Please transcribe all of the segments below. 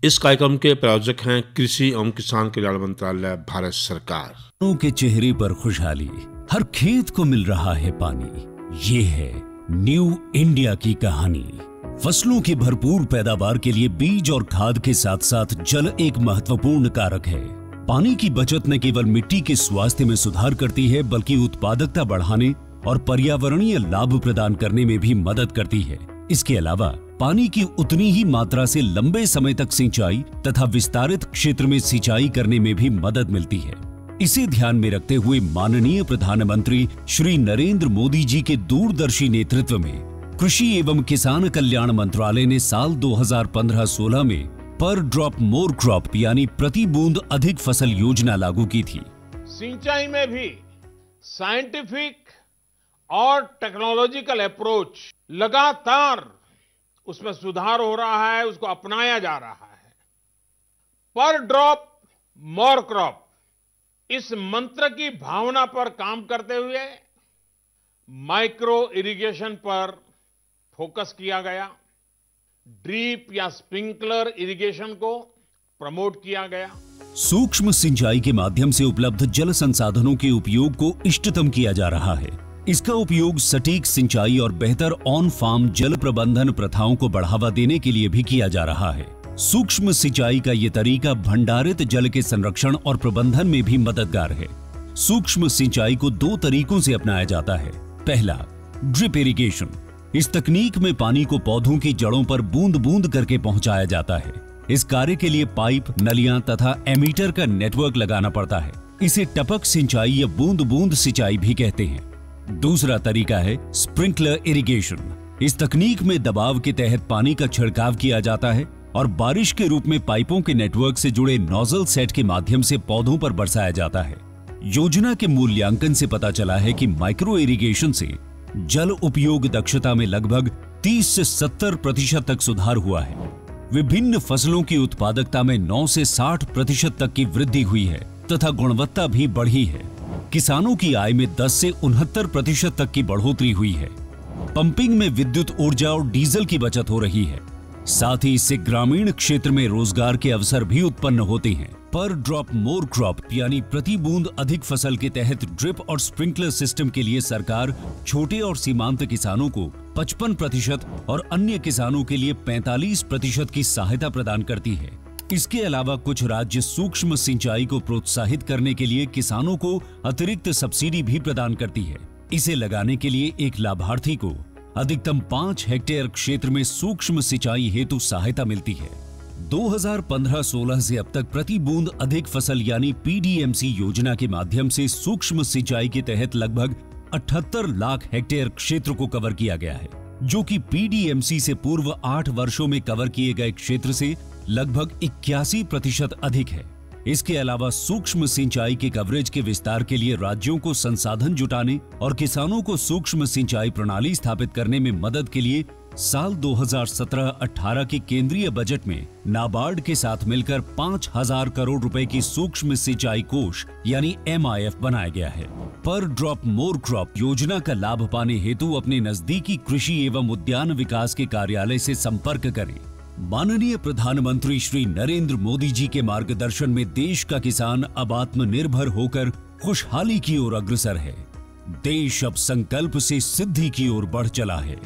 इस कार्यक्रम के प्रायोजक हैं कृषि एवं किसान कल्याण मंत्रालय, भारत सरकार। किसानों के चेहरे पर खुशहाली, हर खेत को मिल रहा है पानी। ये है न्यू इंडिया की कहानी। फसलों की भरपूर पैदावार के लिए बीज और खाद के साथ साथ जल एक महत्वपूर्ण कारक है। पानी की बचत न केवल मिट्टी के स्वास्थ्य में सुधार करती है, बल्कि उत्पादकता बढ़ाने और पर्यावरणीय लाभ प्रदान करने में भी मदद करती है। इसके अलावा पानी की उतनी ही मात्रा से लंबे समय तक सिंचाई तथा विस्तारित क्षेत्र में सिंचाई करने में भी मदद मिलती है। इसे ध्यान में रखते हुए माननीय प्रधानमंत्री श्री नरेंद्र मोदी जी के दूरदर्शी नेतृत्व में कृषि एवं किसान कल्याण मंत्रालय ने साल 2015-16 में पर ड्रॉप मोर क्रॉप यानी प्रति बूंद अधिक फसल योजना लागू की थी। सिंचाई में भी साइंटिफिक और टेक्नोलॉजिकल अप्रोच लगातार उसमें सुधार हो रहा है, उसको अपनाया जा रहा है। पर ड्रॉप मोर क्रॉप इस मंत्र की भावना पर काम करते हुए माइक्रो इरिगेशन पर फोकस किया गया। ड्रीप या स्प्रिंकलर इरिगेशन को प्रमोट किया गया। सूक्ष्म सिंचाई के माध्यम से उपलब्ध जल संसाधनों के उपयोग को इष्टतम किया जा रहा है। इसका उपयोग सटीक सिंचाई और बेहतर ऑन फार्म जल प्रबंधन प्रथाओं को बढ़ावा देने के लिए भी किया जा रहा है। सूक्ष्म सिंचाई का ये तरीका भंडारित जल के संरक्षण और प्रबंधन में भी मददगार है। सूक्ष्म सिंचाई को दो तरीकों से अपनाया जाता है। पहला, ड्रिप इरिगेशन। इस तकनीक में पानी को पौधों की जड़ों पर बूंद बूंद करके पहुंचाया जाता है। इस कार्य के लिए पाइप, नलियां तथा एमीटर का नेटवर्क लगाना पड़ता है। इसे टपक सिंचाई या बूंद बूंद सिंचाई भी कहते हैं। दूसरा तरीका है स्प्रिंकलर इरिगेशन। इस तकनीक में दबाव के तहत पानी का छिड़काव किया जाता है और बारिश के रूप में पाइपों के नेटवर्क से जुड़े नोजल सेट के माध्यम से पौधों पर बरसाया जाता है। योजना के मूल्यांकन से पता चला है कि माइक्रो इरिगेशन से जल उपयोग दक्षता में लगभग 30 से 70% तक सुधार हुआ है। विभिन्न फसलों की उत्पादकता में 9 से 60% तक की वृद्धि हुई है तथा गुणवत्ता भी बढ़ी है। किसानों की आय में 10 से 69% तक की बढ़ोतरी हुई है। पंपिंग में विद्युत ऊर्जा और डीजल की बचत हो रही है। साथ ही इससे ग्रामीण क्षेत्र में रोजगार के अवसर भी उत्पन्न होते हैं। पर ड्रॉप मोर क्रॉप यानी प्रति बूंद अधिक फसल के तहत ड्रिप और स्प्रिंकलर सिस्टम के लिए सरकार छोटे और सीमांत किसानों को 55% और अन्य किसानों के लिए 45% की सहायता प्रदान करती है। इसके अलावा कुछ राज्य सूक्ष्म सिंचाई को प्रोत्साहित करने के लिए किसानों को अतिरिक्त सब्सिडी भी प्रदान करती है। इसे लगाने के लिए एक लाभार्थी को अधिकतम 5 हेक्टेयर क्षेत्र में सूक्ष्म सिंचाई हेतु सहायता मिलती है। 2015-16 से अब तक प्रति बूंद अधिक फसल यानी पीडीएमसी योजना के माध्यम से सूक्ष्म सिंचाई के तहत लगभग 78 लाख हेक्टेयर क्षेत्र को कवर किया गया है, जो कि पीडीएमसी से पूर्व 8 वर्षों में कवर किए गए क्षेत्र से लगभग 81% अधिक है। इसके अलावा सूक्ष्म सिंचाई के कवरेज के विस्तार के लिए राज्यों को संसाधन जुटाने और किसानों को सूक्ष्म सिंचाई प्रणाली स्थापित करने में मदद के लिए साल 2017-18 के केंद्रीय बजट में नाबार्ड के साथ मिलकर 5,000 करोड़ रुपए की सूक्ष्म सिंचाई कोष यानी MIF बनाया गया है। पर ड्रॉप मोर क्रॉप योजना का लाभ पाने हेतु अपने नजदीकी कृषि एवं उद्यान विकास के कार्यालय से संपर्क करें। माननीय प्रधानमंत्री श्री नरेंद्र मोदी जी के मार्गदर्शन में देश का किसान अब आत्मनिर्भर होकर खुशहाली की ओर अग्रसर है। देश अब संकल्प से सिद्धि की ओर बढ़ चला है।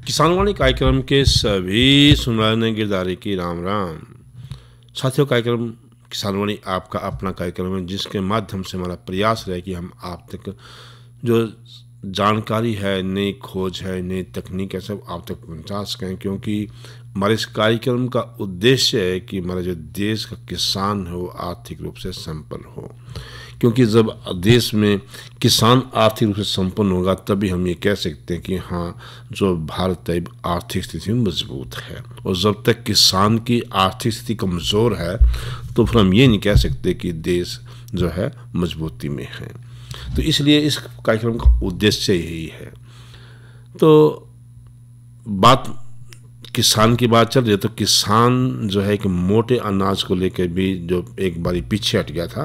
किसानवाणी कार्यक्रम के सभी सुनने गिरदारी की राम राम। साथियों, कार्यक्रम किसानवाणी आपका अपना कार्यक्रम है, जिसके माध्यम से हमारा प्रयास रहे कि हम आप तक जो जानकारी है, नई खोज है, नई तकनीक है, सब आप तक पहुंचा सकें। क्योंकि हमारे इस कार्यक्रम का उद्देश्य है कि हमारा जो देश का किसान हो आर्थिक रूप से संपन्न हो। क्योंकि जब देश में किसान आर्थिक रूप से संपन्न होगा तभी हम ये कह सकते हैं कि हाँ, जो भारत है आर्थिक स्थिति में मजबूत है। और जब तक किसान की आर्थिक स्थिति कमज़ोर है तो फिर हम ये नहीं कह सकते कि देश जो है मजबूती में है। तो इसलिए इस कार्यक्रम का उद्देश्य यही है। तो बात किसान की बात चल रही है, तो किसान जो है कि मोटे अनाज को लेकर भी जो एक बारी पीछे हट गया था,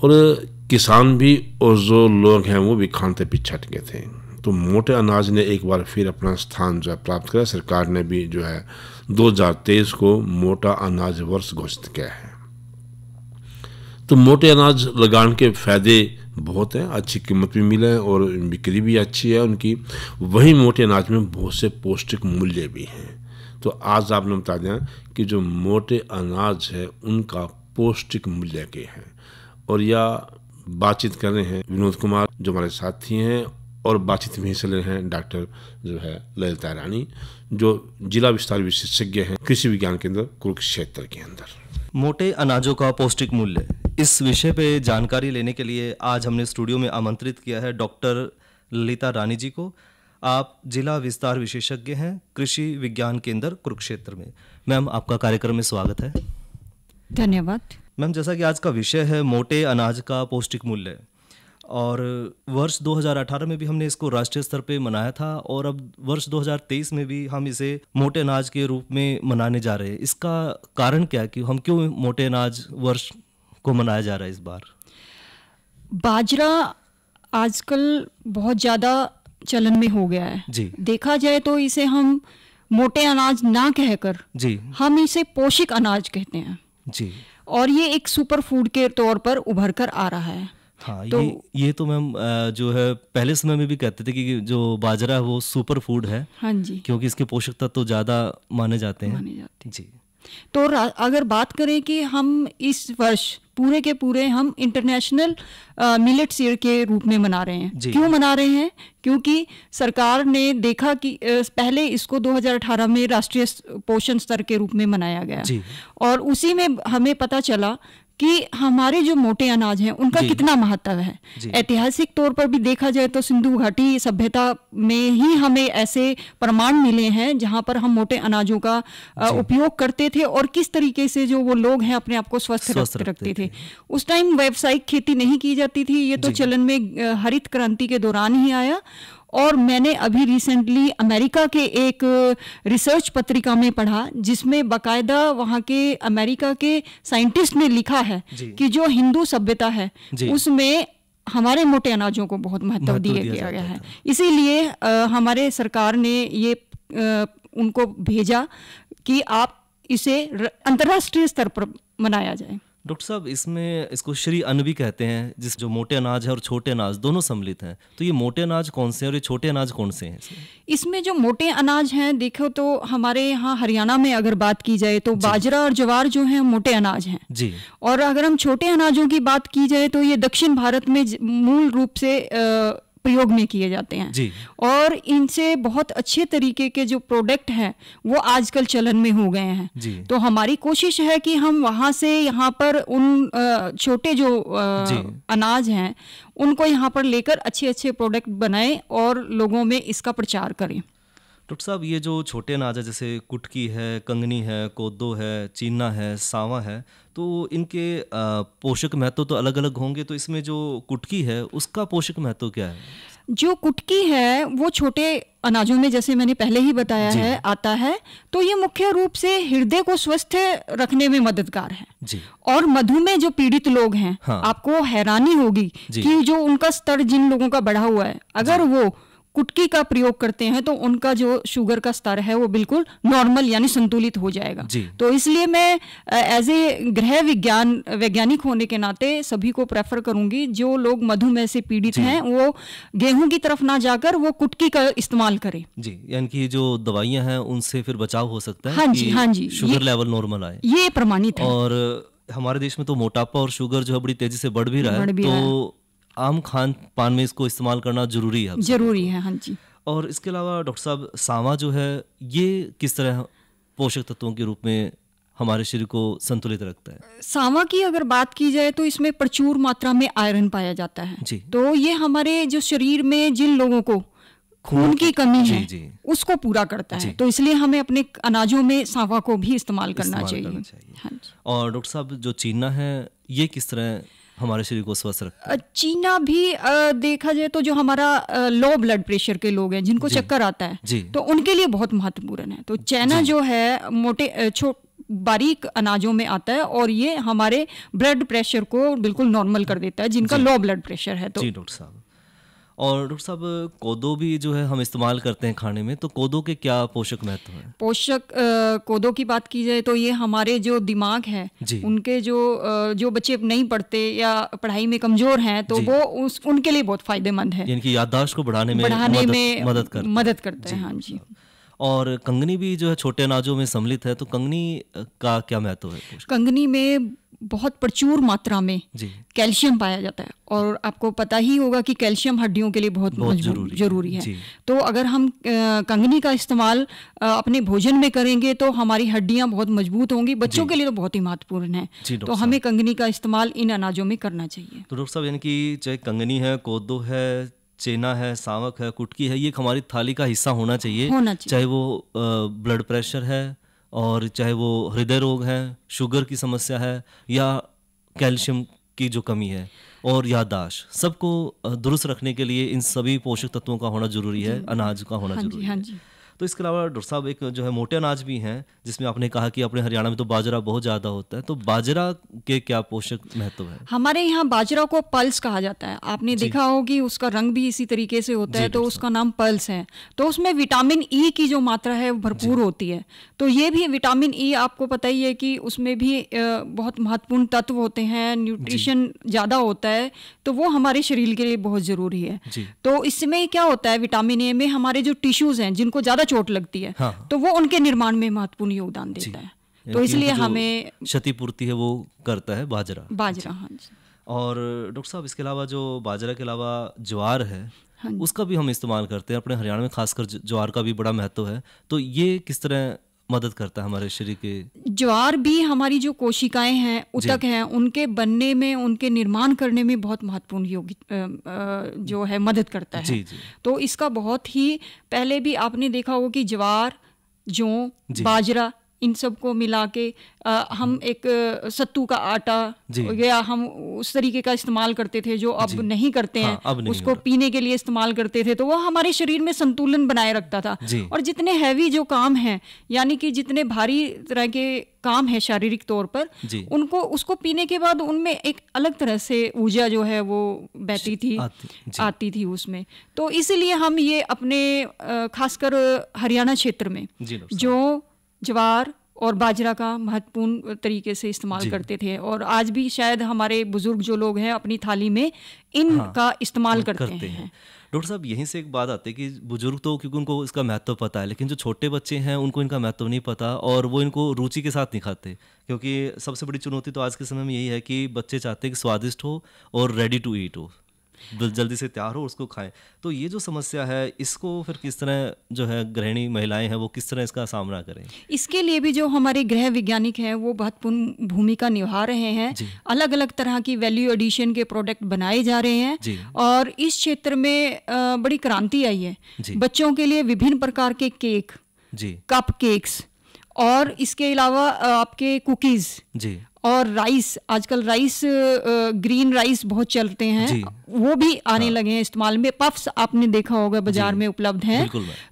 और किसान भी और जो लोग हैं वो भी खान से पीछे हट गए थे। तो मोटे अनाज ने एक बार फिर अपना स्थान जो है प्राप्त किया। सरकार ने भी जो है 2023 को मोटा अनाज वर्ष घोषित किया है। तो मोटे अनाज लगाने के फायदे बहुत हैं, अच्छी कीमत भी मिले और बिक्री भी अच्छी है उनकी। वहीं मोटे अनाज में बहुत से पौष्टिक मूल्य भी हैं। तो आज आपने बता दें कि जो मोटे अनाज है उनका पौष्टिक मूल्य क्या है, और यह बातचीत कर रहे हैं विनोद कुमार जो हमारे साथी हैं, और बातचीत में हिस्सा ले रहे हैं डॉक्टर जो है ललिता रानी जो जिला विस्तार विशेषज्ञ हैं कृषि विज्ञान केंद्र कुरुक्षेत्र के अंदर। मोटे अनाजों का पौष्टिक मूल्य, इस विषय पे जानकारी लेने के लिए आज हमने स्टूडियो में आमंत्रित किया है डॉक्टर ललिता रानी जी को। आप जिला विस्तार विशेषज्ञ हैं कृषि विज्ञान केंद्र कुरुक्षेत्र में। मैम, आपका कार्यक्रम में स्वागत है। धन्यवाद। मैम, जैसा कि आज का विषय है मोटे अनाज का पौष्टिक मूल्य, और वर्ष 2018 में भी हमने इसको राष्ट्रीय स्तर पे मनाया था, और अब वर्ष 2023 में भी हम इसे मोटे अनाज के रूप में मनाने जा रहे हैं। इसका कारण क्या है कि हम क्यों मोटे अनाज वर्ष को मनाया जा रहा है इस बार? बाजरा आजकल बहुत ज़्यादा चलन में हो गया है जी। देखा जाए तो इसे हम मोटे अनाज ना कहकर जी हम इसे पोषक अनाज कहते हैं जी, और ये एक सुपर फूड के तौर पर उभर कर आ रहा है। हाँ, तो ये तो मैम जो है पहले समय में भी कहते थे कि जो बाजरा है वो सुपर फूड है, हाँ जी, क्योंकि इसके पोषक तत्व तो ज़्यादा माने जाते हैं। माने जाते हैं। जी। तो अगर बात करें कि हम इस वर्ष पूरे के पूरे हम इंटरनेशनल मिलेट्स ईयर के रूप में मना रहे हैं। क्यों मना रहे हैं? क्योंकि सरकार ने देखा कि पहले इसको 2018 में राष्ट्रीय पोषण स्तर के रूप में मनाया गया जी। और उसी में हमें पता चला कि हमारे जो मोटे अनाज हैं उनका कितना महत्व है। ऐतिहासिक तौर पर भी देखा जाए तो सिंधु घाटी सभ्यता में ही हमें ऐसे प्रमाण मिले हैं जहां पर हम मोटे अनाजों का उपयोग करते थे, और किस तरीके से जो वो लोग हैं अपने आप को स्वस्थ रखते थे। उस टाइम व्यावसायिक खेती नहीं की जाती थी, ये तो चलन में हरित क्रांति के दौरान ही आया। और मैंने अभी रिसेंटली अमेरिका के एक रिसर्च पत्रिका में पढ़ा जिसमें बाकायदा वहाँ के अमेरिका के साइंटिस्ट ने लिखा है कि जो हिंदू सभ्यता है उसमें हमारे मोटे अनाजों को बहुत महत्व दिया गया है। इसीलिए हमारे सरकार ने ये उनको भेजा कि आप इसे अंतर्राष्ट्रीय स्तर पर मनाया जाए। डॉक्टर साहब, इसमें इसको श्री अन्न भी कहते हैं, जिस जो मोटे अनाज है और छोटे अनाज दोनों सम्मिलित हैं। तो ये मोटे अनाज कौन से हैं और ये छोटे अनाज कौन से हैं? इसमें जो मोटे अनाज हैं, देखो तो हमारे यहाँ हरियाणा में अगर बात की जाए तो बाजरा और ज्वार जो है मोटे अनाज हैं जी। और अगर हम छोटे अनाजों की बात की जाए तो ये दक्षिण भारत में मूल रूप से प्रयोग में किए जाते हैं जी। और इनसे बहुत अच्छे तरीके के जो प्रोडक्ट हैं वो आजकल चलन में हो गए हैं जी। तो हमारी कोशिश है कि हम वहाँ से यहाँ पर उन छोटे जो अनाज हैं उनको यहाँ पर लेकर अच्छे अच्छे प्रोडक्ट बनाएं और लोगों में इसका प्रचार करें। डॉक्टर साहब, ये जो छोटे अनाज है जैसे कुटकी है, कंगनी है, कोदो है, चीना है, सावा है, तो इनके पोषक महत्व तो अलग अलग होंगे। तो इसमें जो कुटकी है उसका पोषक महत्व क्या है? जो कुटकी है वो छोटे अनाजों में, जैसे मैंने पहले ही बताया है, आता है। तो ये मुख्य रूप से हृदय को स्वस्थ रखने में मददगार है जी। और मधुमेह जो पीड़ित लोग हैं, आपको हैरानी होगी कि जो उनका स्तर जिन लोगों का बढ़ा हुआ है, अगर वो कुटकी का प्रयोग करते हैं तो उनका जो शुगर का स्तर है वो बिल्कुल नॉर्मल यानी संतुलित हो जाएगा। तो इसलिए मैं एज ए गृह वैज्ञानिक होने के नाते सभी को प्रेफर करूंगी जो लोग मधुमेह से पीड़ित हैं वो गेहूं की तरफ ना जाकर वो कुटकी का इस्तेमाल करें जी। यानी कि जो दवाइयां हैं उनसे फिर बचाव हो सकता है। हाँ जी, शुगर लेवल नॉर्मल आए, ये प्रमाणित है। और हमारे देश में तो मोटापा और शुगर जो है बड़ी तेजी से बढ़ भी रहा है, तो आम खान पान में इसको इस्तेमाल करना जरूरी है। हाँ जी। और इसके अलावा डॉक्टर साहब, सावा जो है ये किस तरह पोषक तत्वों के रूप में हमारे शरीर को संतुलित रखता है? सावा की अगर बात की जाए तो इसमें प्रचुर मात्रा में आयरन पाया जाता है जी। तो ये हमारे जो शरीर में जिन लोगों को खून की कमी है जी। उसको पूरा करता है, तो इसलिए हमें अपने अनाजों में सावा को भी इस्तेमाल करना चाहिए। हाँ। और डॉक्टर साहब, जो चीना है ये किस तरह हमारे शरीर को स्वस्थ रखता है? चीना भी देखा जाए तो जो हमारा लो ब्लड प्रेशर के लोग हैं जिनको चक्कर आता है तो उनके लिए बहुत महत्वपूर्ण है। तो चना जो है मोटे बारीक अनाजों में आता है और ये हमारे ब्लड प्रेशर को बिल्कुल नॉर्मल कर देता है जिनका लो ब्लड प्रेशर है। तो जी डॉक्टर साहब, और डॉक्टर साहब कोदो भी जो है हम इस्तेमाल करते हैं खाने में, तो कोदो के क्या पोषक महत्व है? पोषक कोदो की बात की जाए तो ये हमारे जो दिमाग है जी। उनके जो बच्चे नहीं पढ़ते या पढ़ाई में कमजोर हैं तो जी। वो उनके लिए बहुत फायदेमंद है, यानी कि याददाश्त को बढ़ाने में मदद करता है। हाँ जी। और कंगनी भी जो है छोटे अनाजों में सम्मिलित है, तो कंगनी का क्या महत्व है? कंगनी में बहुत प्रचुर मात्रा में जी। कैल्शियम पाया जाता है, और आपको पता ही होगा कि कैल्शियम हड्डियों के लिए बहुत जरूरी है। जी। तो अगर हम कंगनी का इस्तेमाल अपने भोजन में करेंगे तो हमारी हड्डियां बहुत मजबूत होंगी। बच्चों के लिए तो बहुत ही महत्वपूर्ण है, तो हमें कंगनी का इस्तेमाल इन अनाजों में करना चाहिए। तो डॉक्टर साहब यानी कि चाहे कंगनी है, कोदो है, चेना है, सावक है, कुटकी है, ये हमारी थाली का हिस्सा होना चाहिए। चाहे वो ब्लड प्रेशर है, और चाहे वो हृदय रोग है, शुगर की समस्या है, या कैल्शियम की जो कमी है, और याददाश्त, सबको दुरुस्त रखने के लिए इन सभी पोषक तत्वों का होना जरूरी है, अनाज का होना जरूरी है। तो इसके अलावा डॉक्टर साहब एक जो है मोटे अनाज भी हैं, जिसमें आपने कहा कि अपने हरियाणा में तो बाजरा बहुत ज़्यादा होता है, तो बाजरा के क्या पोषक महत्व है? हमारे यहाँ बाजरा को पल्स कहा जाता है। आपने देखा हो कि उसका रंग भी इसी तरीके से होता है, तो उसका नाम पल्स है। तो उसमें विटामिन ई की जो मात्रा है वो भरपूर होती है। तो ये भी विटामिन ई, आपको पता ही है कि उसमें भी बहुत महत्वपूर्ण तत्व होते हैं, न्यूट्रिशन ज़्यादा होता है, तो वो हमारे शरीर के लिए बहुत ज़रूरी है। तो इसमें क्या होता है, विटामिन ए में हमारे जो टिश्यूज़ हैं जिनको ज़्यादा चोट लगती है, तो वो उनके निर्माण में महत्वपूर्ण योगदान देता है। तो इसलिए हमें क्षतिपूर्ति है वो करता है बाजरा। हाँ जी। और डॉक्टर साहब इसके अलावा जो बाजरा के अलावा ज्वार है, उसका भी हम इस्तेमाल करते हैं अपने हरियाणा में, खासकर ज्वार का भी बड़ा महत्व है। तो ये किस तरह मदद करता है हमारे शरीर के? ज्वार भी हमारी जो कोशिकाएं हैं, ऊतक हैं, उनके बनने में, उनके निर्माण करने में बहुत महत्वपूर्ण जो है मदद करता है। जी। तो इसका बहुत ही पहले भी आपने देखा होगा कि ज्वार, जौ, बाजरा, इन सब को मिला के हम एक सत्तू का आटा या हम उस तरीके का इस्तेमाल करते थे, जो अब नहीं करते हैं। नहीं उसको पीने के लिए इस्तेमाल करते थे, तो वो हमारे शरीर में संतुलन बनाए रखता था। और जितने हैवी जो काम हैं, यानी कि जितने भारी तरह के काम है शारीरिक तौर पर, उनको उसको पीने के बाद उनमें एक अलग तरह से ऊर्जा जो है वो बहती थी, आती थी उसमें। तो इसीलिए हम ये अपने खासकर हरियाणा क्षेत्र में जो ज्वार और बाजरा का महत्वपूर्ण तरीके से इस्तेमाल करते थे, और आज भी शायद हमारे बुजुर्ग जो लोग हैं अपनी थाली में इनका इस्तेमाल करते हैं। डॉक्टर साहब यहीं से एक बात आती है कि बुजुर्ग तो क्योंकि उनको इसका महत्व पता है, लेकिन जो छोटे बच्चे हैं उनको इनका महत्व नहीं पता, और वो इनको रुचि के साथ नहीं खाते। क्योंकि सबसे बड़ी चुनौती तो आज के समय में यही है कि बच्चे चाहते हैं कि स्वादिष्ट हो और रेडी टू ईट हो, जल्दी से तैयार हो, उसको खाएं। तो ये जो समस्या है, इसको फिर किस तरह जो है गृहिणी महिलाएं हैं वो किस तरह इसका सामना करें? इसके लिए भी जो हमारे गृह वैज्ञानिक हैं वो महत्वपूर्ण भूमिका निभा रहे हैं। अलग अलग तरह की वैल्यू एडिशन के प्रोडक्ट बनाए जा रहे हैं, और इस क्षेत्र में बड़ी क्रांति आई है। बच्चों के लिए विभिन्न प्रकार के केक, कप केक्स, और इसके अलावा आपके कुकीज और राइस, आजकल राइस, ग्रीन राइस बहुत चलते हैं, वो भी आने लगे हैं इस्तेमाल में। पफ्स आपने देखा होगा बाजार में उपलब्ध हैं,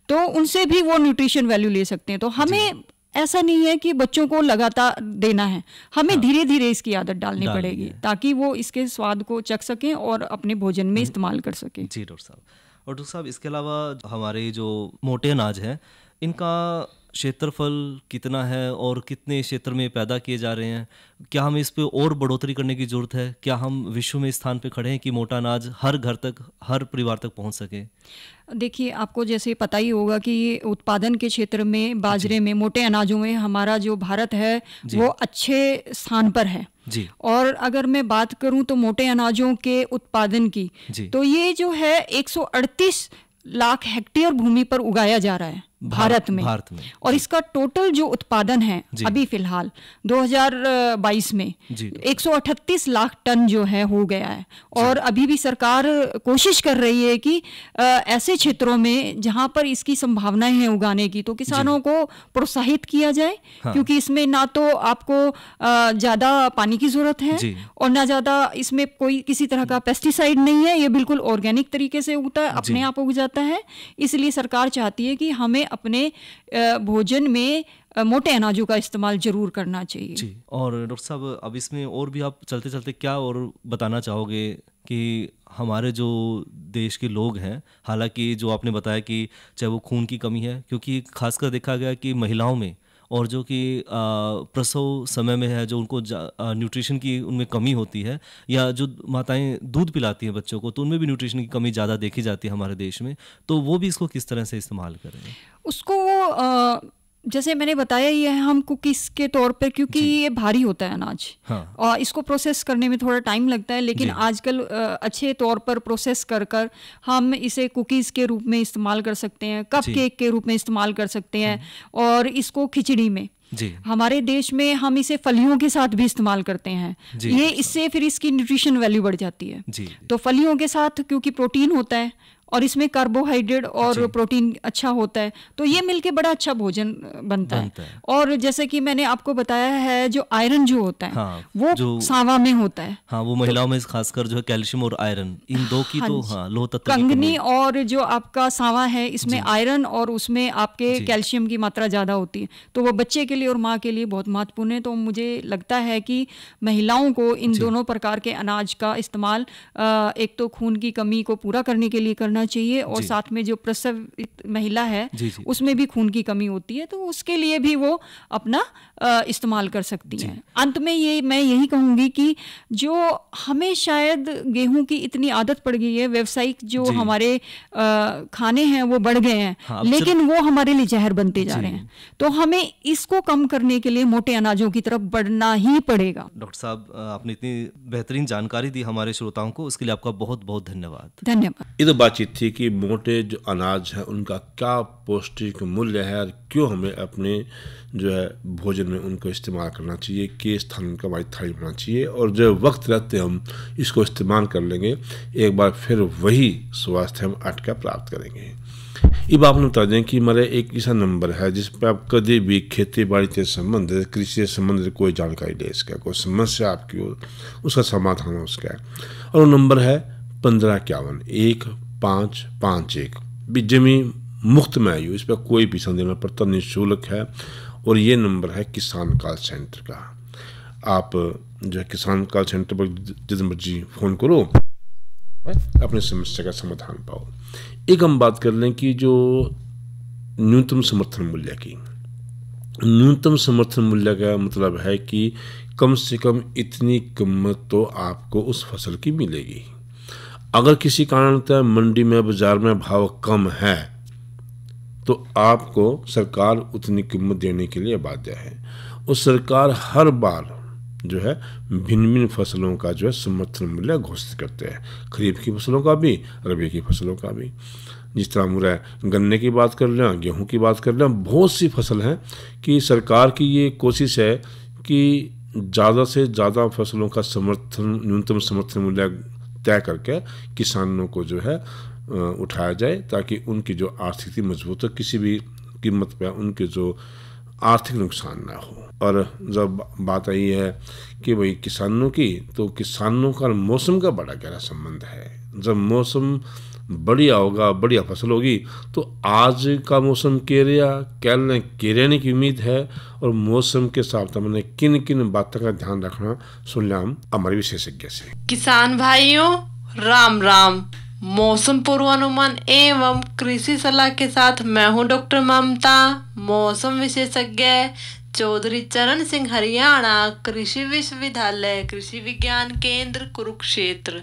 तो उनसे भी वो न्यूट्रिशन वैल्यू ले सकते हैं। तो हमें ऐसा नहीं है कि बच्चों को लगातार देना है, हमें धीरे धीरे इसकी आदत डालनी पड़ेगी, ताकि वो इसके स्वाद को चख सकें और अपने भोजन में इस्तेमाल कर सकें। जी डॉक्टर साहब। और डॉक्टर साहब इसके अलावा हमारे जो मोटे अनाज हैं, इनका क्षेत्रफल कितना है और कितने क्षेत्र में पैदा किए जा रहे हैं? क्या हमें इस पे और बढ़ोतरी करने की जरूरत है? क्या हम विश्व में स्थान पे खड़े हैं कि मोटा अनाज हर घर तक, हर परिवार तक पहुंच सके? देखिए, आपको जैसे पता ही होगा कि उत्पादन के क्षेत्र में, बाजरे में, मोटे अनाजों में हमारा जो भारत है वो अच्छे स्थान पर है। और अगर मैं बात करूं तो मोटे अनाजों के उत्पादन की, तो ये जो है 138 लाख हेक्टेयर भूमि पर उगाया जा रहा है भारत में। और इसका टोटल जो उत्पादन है अभी फिलहाल 2022 में 138 लाख टन जो है हो गया है। और अभी भी सरकार कोशिश कर रही है कि ऐसे क्षेत्रों में जहां पर इसकी संभावनाएं हैं उगाने की, तो किसानों को प्रोत्साहित किया जाए। क्योंकि इसमें ना तो आपको ज्यादा पानी की जरूरत है और ना ज्यादा इसमें कोई किसी तरह का पेस्टिसाइड नहीं है, ये बिल्कुल ऑर्गेनिक तरीके से उगता है, अपने आप उग जाता है। इसलिए सरकार चाहती है कि हमें अपने भोजन में मोटे अनाजों का इस्तेमाल जरूर करना चाहिए। और डॉक्टर साहब, अब इसमें और भी आप चलते चलते क्या और बताना चाहोगे कि हमारे जो देश के लोग हैं, हालांकि जो आपने बताया कि चाहे वो खून की कमी है, क्योंकि खासकर देखा गया कि महिलाओं में और जो कि प्रसव समय में है, जो उनको न्यूट्रिशन की उनमें कमी होती है, या जो माताएं दूध पिलाती हैं बच्चों को, तो उनमें भी न्यूट्रिशन की कमी ज़्यादा देखी जाती है हमारे देश में। तो वो भी इसको किस तरह से इस्तेमाल करें? उसको जैसे मैंने बताया, ये है हम कुकीज़ के तौर पर, क्योंकि ये भारी होता है अनाज। हाँ। और इसको प्रोसेस करने में थोड़ा टाइम लगता है, लेकिन आजकल अच्छे तौर पर प्रोसेस कर कर हम इसे कुकीज़ के रूप में इस्तेमाल कर सकते हैं, कप केक के रूप में इस्तेमाल कर सकते हैं, और इसको खिचड़ी में हमारे देश में हम इसे फलियों के साथ भी इस्तेमाल करते हैं। ये इससे फिर इसकी न्यूट्रिशन वैल्यू बढ़ जाती है। तो फलियों के साथ क्योंकि प्रोटीन होता है और इसमें कार्बोहाइड्रेट और प्रोटीन अच्छा होता है, तो ये मिलके बड़ा अच्छा भोजन बनता है। और जैसे कि मैंने आपको बताया है, जो आयरन जो होता है, हाँ, वो जो सांवा में होता है। हाँ, वो महिलाओं में खासकर जो है कैल्शियम और आयरन, इन दो की तो लोह तत्व। कंगनी और जो आपका सांवा है, इसमें आयरन और उसमें आपके कैल्शियम की मात्रा ज्यादा होती है, तो वो बच्चे के लिए और माँ के लिए बहुत महत्वपूर्ण है। तो मुझे लगता है कि महिलाओं को इन दोनों प्रकार के अनाज का इस्तेमाल एक तो खून की कमी को पूरा करने के लिए करना चाहिए, और साथ में जो प्रसवित महिला है उसमें भी खून की कमी होती है, तो उसके लिए भी वो अपना इस्तेमाल कर सकती हैं। अंत में ये मैं यही कहूंगी कि जो हमें शायद गेहूं की इतनी आदत पड़ गई है, व्यावसायिक जो हमारे खाने हैं वो बढ़ गए हैं, हाँ, लेकिन वो हमारे लिए जहर बनते जा रहे हैं। तो हमें इसको कम करने के लिए मोटे अनाजों की तरफ बढ़ना ही पड़ेगा। डॉक्टर साहब, आपने इतनी बेहतरीन जानकारी दी हमारे श्रोताओं को, उसके लिए आपका बहुत बहुत धन्यवाद। धन्यवाद। ये तो बातचीत थी कि मोटे जो अनाज है उनका क्या पौष्टिक मूल्य है, और क्यों हमें अपने जो है भोजन में उनको इस्तेमाल करना चाहिए, किस स्थान उनका हमारी थाली होना चाहिए, और जो वक्त रहते हम इसको इस्तेमाल कर लेंगे, एक बार फिर वही स्वास्थ्य हम अटका प्राप्त करेंगे। अब आपने बता दें कि हमारे एक ऐसा नंबर है जिस पर आप कभी भी खेती बाड़ी से संबंधित, कृषि से संबंधित कोई जानकारी ले, इसका कोई समस्या आपकी हो, उसका समाधान हो उसका है, और वो नंबर है 1551-1551। जमी मुफ्त में आई हो, इस पर कोई पैसा देना पड़ता, निःशुल्क है, और ये नंबर है किसान कॉल सेंटर का। आप जो है किसान कॉल सेंटर पर जितने मर्जी फ़ोन करो, अपनी समस्या का समाधान पाओ। एक हम बात कर लें कि जो न्यूनतम समर्थन मूल्य की, न्यूनतम समर्थन मूल्य का मतलब है कि कम से कम इतनी कीमत तो आपको उस फसल की मिलेगी। अगर किसी कारणतः मंडी में, बाजार में भाव कम है, तो आपको सरकार उतनी कीमत देने के लिए बाध्य है। और सरकार हर बार जो है भिन्न भिन्न फसलों का जो है समर्थन मूल्य घोषित करते हैं, खरीफ की फसलों का भी, रबी की फसलों का भी। जिस तरह मुझे गन्ने की बात कर लें, गेहूं की बात कर लें, बहुत सी फसल हैं कि सरकार की ये कोशिश है कि ज़्यादा से ज़्यादा फसलों का समर्थन, न्यूनतम समर्थन मूल्य तय करके किसानों को जो है उठाया जाए, ताकि उनकी जो आर्थिक स्थिति मजबूत हो, किसी भी कीमत पर उनके जो आर्थिक नुकसान ना हो। और जब बात आई है कि भाई किसानों की, तो किसानों का मौसम का बड़ा गहरा संबंध है। जब मौसम बढ़िया होगा, बढ़िया फसल होगी, तो आज का मौसम केरिया की उम्मीद है, और मौसम के साथ मैंने किन किन बातों का ध्यान रखना सुन लिया हम हमारे विशेषज्ञ से। किसान भाइयों, राम राम। मौसम पूर्वानुमान एवं कृषि सलाह के साथ मैं हूं डॉक्टर ममता, मौसम विशेषज्ञ, चौधरी चरण सिंह, हरियाणा कृषि विश्वविद्यालय, कृषि विज्ञान केंद्र, कुरुक्षेत्र।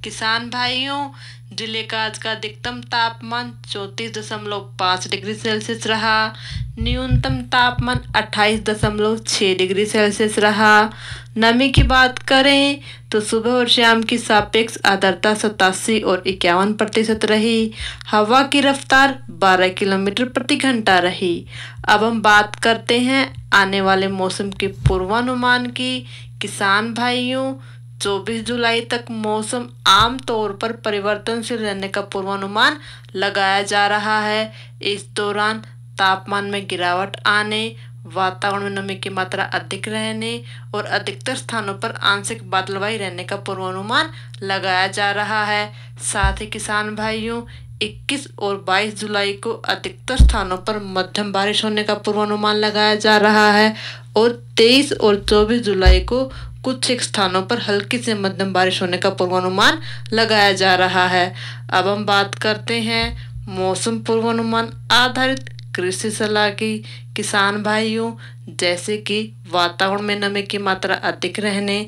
किसान भाइयों, जिले का आज का अधिकतम तापमान 34.5 डिग्री सेल्सियस रहा, न्यूनतम तापमान 28.6 डिग्री सेल्सियस रहा। नमी की बात करें तो सुबह और शाम की सापेक्ष आर्द्रता 87 और 51% रही। हवा की रफ्तार 12 किलोमीटर प्रति घंटा रही। अब हम बात करते हैं आने वाले मौसम के पूर्वानुमान की। किसान भाइयों, 24 जुलाई तक मौसम आम तौर पर परिवर्तनशील रहने का पूर्वानुमान लगाया जा रहा है। इस दौरान तापमान में गिरावट आने, वातावरण में नमी की मात्रा अधिक रहने और अधिकतर स्थानों पर आंशिक बादलवाई रहने का पूर्वानुमान लगाया जा रहा है। साथ ही किसान भाइयों, 21 और 22 जुलाई को अधिकतर स्थानों पर मध्यम बारिश होने का पूर्वानुमान लगाया जा रहा है, और 23 और 24 जुलाई को कुछ एक स्थानों पर हल्की से मध्यम बारिश होने का पूर्वानुमान लगाया जा रहा है। अब हम बात करते हैं मौसम पूर्वानुमान आधारित कृषि सलाह की। किसान भाइयों, जैसे कि वातावरण में नमी की मात्रा अधिक रहने,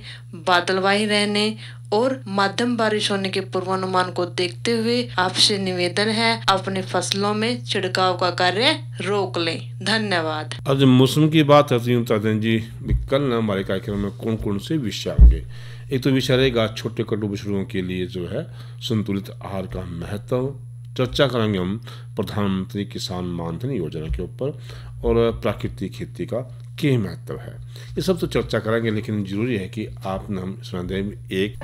बादलवाही रहने और मध्यम बारिश होने के पूर्वानुमान को देखते हुए आपसे निवेदन है, अपनी फसलों में छिड़काव का कार्य रोक लें। धन्यवाद। अब जब मौसम की बात आती है ताजन जी, कल ना हमारे कार्यक्रम में कौन कौन से विषय होंगे। एक तो विषय रहेगा छोटे कटु बछड़ों के लिए जो है संतुलित आहार का महत्व। चर्चा करेंगे हम प्रधानमंत्री किसान मानधन योजना के ऊपर और प्राकृतिक खेती का क्या महत्व है। ये सब तो चर्चा करेंगे, लेकिन जरूरी है कि आप हम सुना दें एक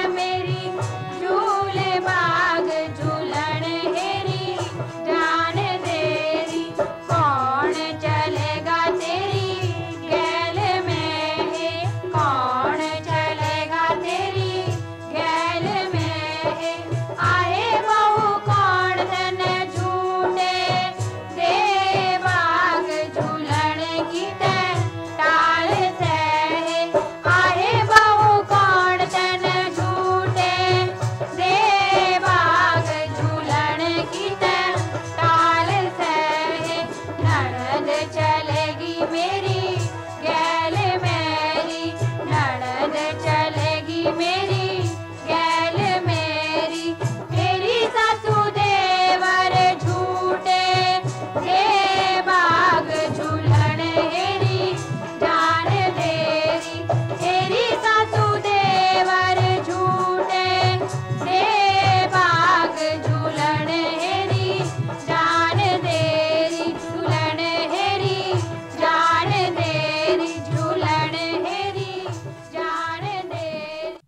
मेरी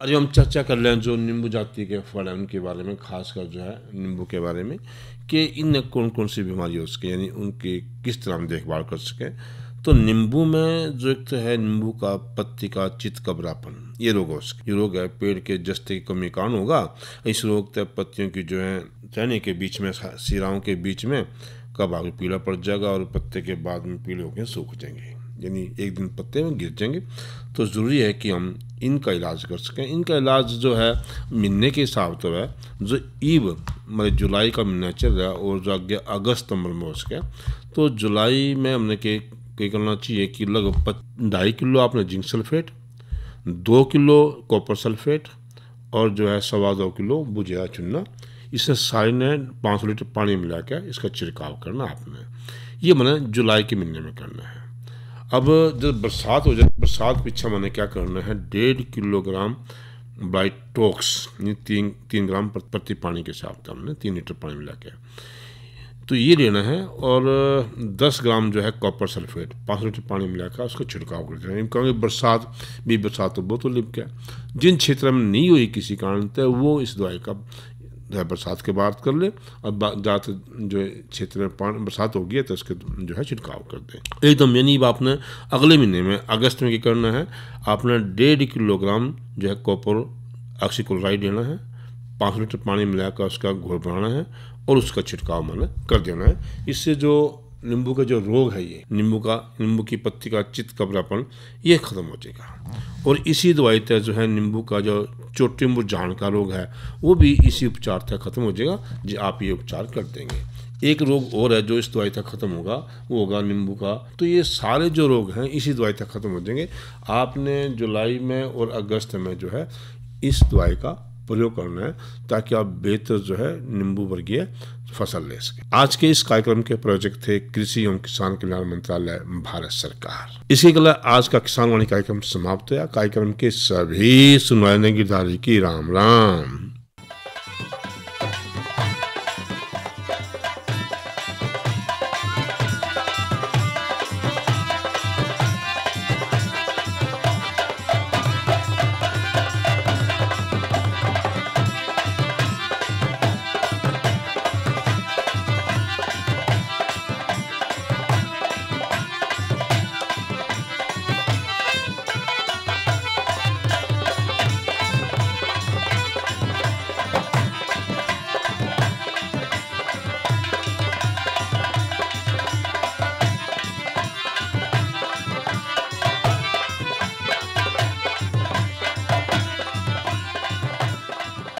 आज हम चर्चा कर रहे हैं जो नींबू जाति के फल हैं उनके बारे में, खासकर जो है नींबू के बारे में कि इन कौन कौन सी बीमारी हो सके, यानी उनकी किस तरह हम देखभाल कर सकें। तो नींबू में जो एक तो है नींबू का पत्ती का चितकबरापन, ये रोग हो सके। ये रोग है पेड़ के जस्ते की कमी कारण होगा। इस रोग तक पत्तियों की जो है टहनी के बीच में, सिराओं के बीच में कब आगे पीला पड़ जाएगा और पत्ते के बाद में पीले होकर सूख जाएंगे, यानी एक दिन पत्ते में गिर जाएंगे। तो ज़रूरी है कि हम इनका इलाज कर सकें। इनका इलाज जो है महीने के हिसाब से है, जो ईब मतलब जुलाई का महीना चल रहा है और जो आगे अगस्त सितंबर में हो सके, तो जुलाई में हमने क्या करना चाहिए कि लगभग 2.5 किलो आपने zinc sulphate, 2 kilo copper sulphate और जो है 2.25 किलो बुझिया चुनना, इसे सारे ने 500 लीटर पानी मिला के इसका छिड़काव करना आपने। ये मैंने जुलाई के महीने में करना है। अब जब बरसात हो जाए, बरसात पीछे मैंने क्या करना है, 1.5 किलोग्राम ब्राइटोक्स, 3 ग्राम प्रति पानी के हिसाब से हमने 3 लीटर पानी मिला के तो ये लेना है। और 10 ग्राम जो है कॉपर सल्फेट 500 लीटर पानी मिलाकर उसको छिड़काव कर देना है। क्योंकि बरसात तो बहुत लिप गया, जिन क्षेत्र में नहीं हुई किसी कारण तो वो इस दवाई का बरसात के बाद कर ले, और ज़्यादा जो क्षेत्र में बरसात हो गई तो उसके जो है छिड़काव कर दें एकदम। यानी आपने अगले महीने में अगस्त में क्या करना है, आपने 1.5 किलोग्राम जो है कॉपर ऑक्सीक्लोराइड लेना है, 500 लीटर पानी मिलाकर उसका घोल बनाना है और उसका छिड़काव मैंने कर देना है। इससे जो नींबू का जो रोग है, ये नींबू की पत्ती का चितकबरापन ये खत्म हो जाएगा। और इसी दवाई तक जो है नींबू का जो चोटी मुरझाने का रोग है वो भी इसी उपचार तक खत्म हो जाएगा जो आप ये उपचार कर देंगे। एक रोग और है जो इस दवाई तक खत्म होगा, वो होगा नींबू का। तो ये सारे जो रोग हैं इसी दवाई तक खत्म हो जाएंगे। आपने जुलाई में और अगस्त में जो है इस दवाई का प्रयोग करना है ताकि आप बेहतर जो है नींबू वर्गीय फसल ले सके। आज के इस कार्यक्रम के प्रोजेक्ट थे कृषि एवं किसान कल्याण मंत्रालय, भारत सरकार। इसी के लिए आज का किसान वाणी कार्यक्रम समाप्त हुआ। कार्यक्रम के सभी सुनवाने की राम राम।